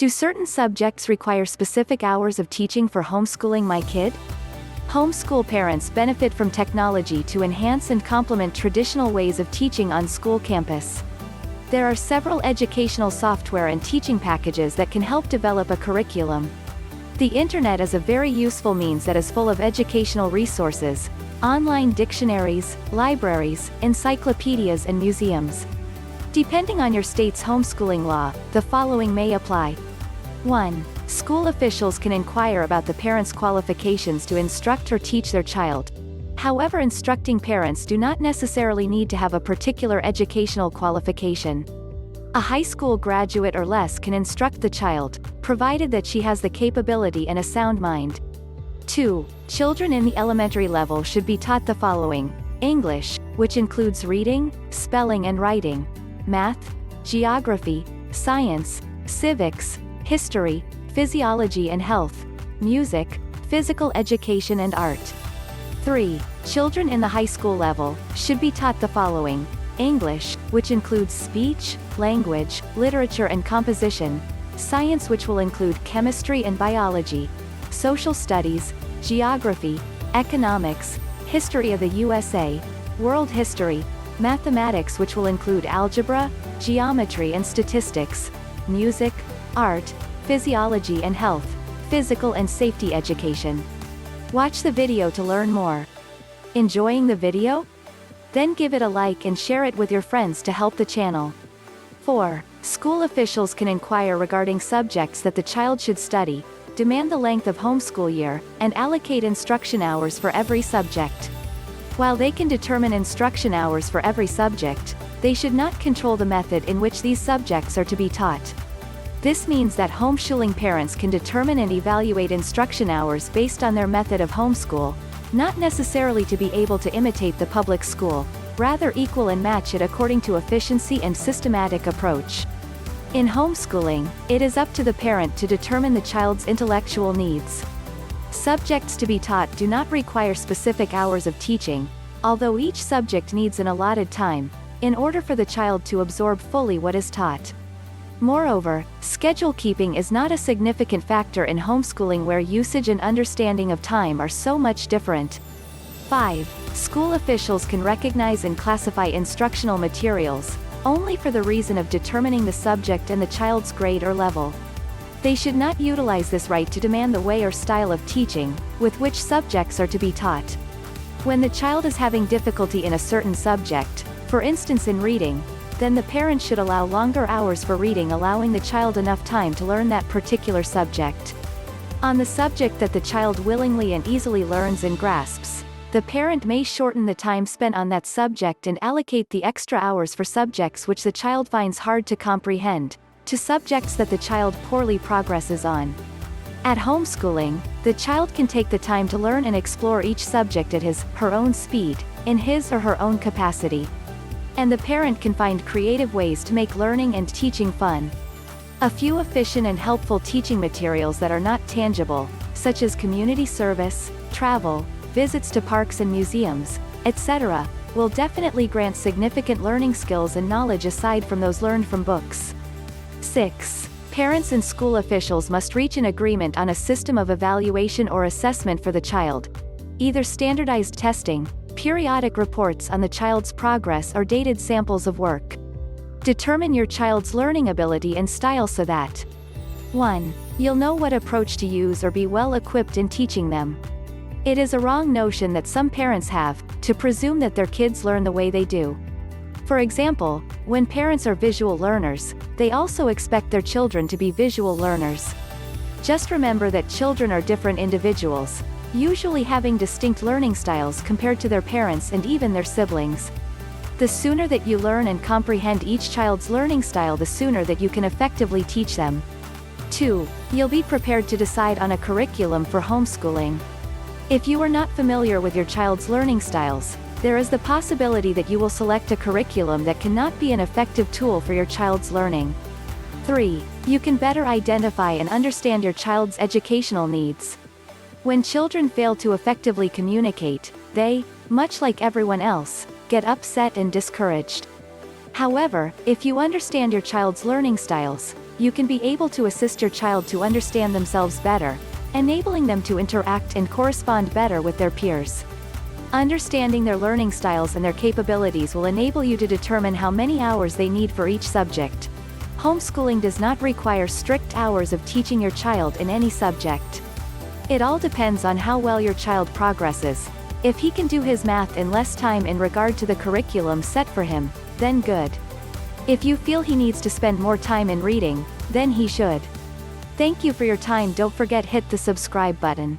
Do certain subjects require specific hours of teaching for homeschooling my kid? Homeschool parents benefit from technology to enhance and complement traditional ways of teaching on school campus. There are several educational software and teaching packages that can help develop a curriculum. The internet is a very useful means that is full of educational resources, online dictionaries, libraries, encyclopedias and museums. Depending on your state's homeschooling law, the following may apply. 1. School officials can inquire about the parents' qualifications to instruct or teach their child. However, instructing parents do not necessarily need to have a particular educational qualification. A high school graduate or less can instruct the child, provided that she has the capability and a sound mind. 2. Children in the elementary level should be taught the following: English, which includes reading, spelling and writing; math, geography, science, civics, history, physiology and health; music, physical education and art. 3. Children in the high school level should be taught the following: English, which includes speech, language, literature and composition; science, which will include chemistry and biology; social studies, geography, economics, history of the USA, world history; mathematics, which will include algebra, geometry and statistics; music, art, physiology and health, physical and safety education. Watch the video to learn more. Enjoying the video? Then give it a like and share it with your friends to help the channel. 4. School officials can inquire regarding subjects that the child should study, demand the length of homeschool year, and allocate instruction hours for every subject. While they can determine instruction hours for every subject, they should not control the method in which these subjects are to be taught. This means that homeschooling parents can determine and evaluate instruction hours based on their method of homeschool, not necessarily to be able to imitate the public school, rather equal and match it according to efficiency and systematic approach. In homeschooling, it is up to the parent to determine the child's intellectual needs. Subjects to be taught do not require specific hours of teaching, although each subject needs an allotted time, in order for the child to absorb fully what is taught. Moreover, schedule keeping is not a significant factor in homeschooling where usage and understanding of time are so much different. 5. School officials can recognize and classify instructional materials, only for the reason of determining the subject and the child's grade or level. They should not utilize this right to demand the way or style of teaching, with which subjects are to be taught. When the child is having difficulty in a certain subject, for instance in reading, then the parent should allow longer hours for reading, allowing the child enough time to learn that particular subject. On the subject that the child willingly and easily learns and grasps, the parent may shorten the time spent on that subject and allocate the extra hours for subjects which the child finds hard to comprehend, to subjects that the child poorly progresses on. At homeschooling, the child can take the time to learn and explore each subject at his/her own speed, in his or her own capacity. And the parent can find creative ways to make learning and teaching fun. A few efficient and helpful teaching materials that are not tangible, such as community service, travel, visits to parks and museums, etc., will definitely grant significant learning skills and knowledge aside from those learned from books. 6. Parents and school officials must reach an agreement on a system of evaluation or assessment for the child. Either standardized testing, periodic reports on the child's progress or dated samples of work. Determine your child's learning ability and style so that 1. You'll know what approach to use or be well equipped in teaching them. It is a wrong notion that some parents have, to presume that their kids learn the way they do. For example, when parents are visual learners, they also expect their children to be visual learners. Just remember that children are different individuals, usually having distinct learning styles compared to their parents and even their siblings. The sooner that you learn and comprehend each child's learning style, the sooner that you can effectively teach them. 2. You'll be prepared to decide on a curriculum for homeschooling. If you are not familiar with your child's learning styles, there is the possibility that you will select a curriculum that cannot be an effective tool for your child's learning. 3. You can better identify and understand your child's educational needs. When children fail to effectively communicate, they, much like everyone else, get upset and discouraged. However, if you understand your child's learning styles, You can be able to assist your child to understand themselves better, enabling them to interact and correspond better with their peers. Understanding their learning styles and their capabilities will enable you to determine how many hours they need for each subject. Homeschooling does not require strict hours of teaching your child in any subject. It all depends on how well your child progresses. If he can do his math in less time in regard to the curriculum set for him, then good. If you feel he needs to spend more time in reading, then he should. Thank you for your time. Don't forget hit the subscribe button.